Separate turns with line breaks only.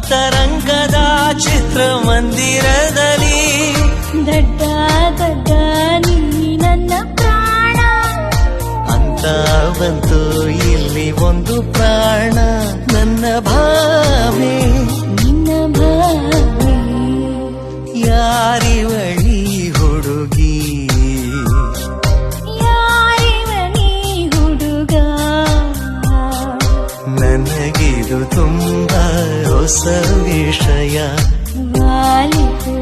ಅಂತರಂಗದ ಚಿತ್ರಮಂದಿರದಲ್ಲಿ
ದಡ್ಡ ದಡ್ಡ ನೀ ನನ್ನ ಪ್ರಾಣ
ಅಂತ ಬಂತು ಇಲ್ಲಿ ಒಂದು ಪ್ರಾಣ ನನ್ನ ಭಾವೆ
ನಿನ್ನ ಭಾವೆ
ಯಾರಿವಳಿ ಹುಡುಗಿ
ಯಾರಿವನಿ ಹುಡುಗ
ನನಗಿದು ತುಂಬಾ ಹೊಸ ವಿಷಯ
ವಾಲಿತು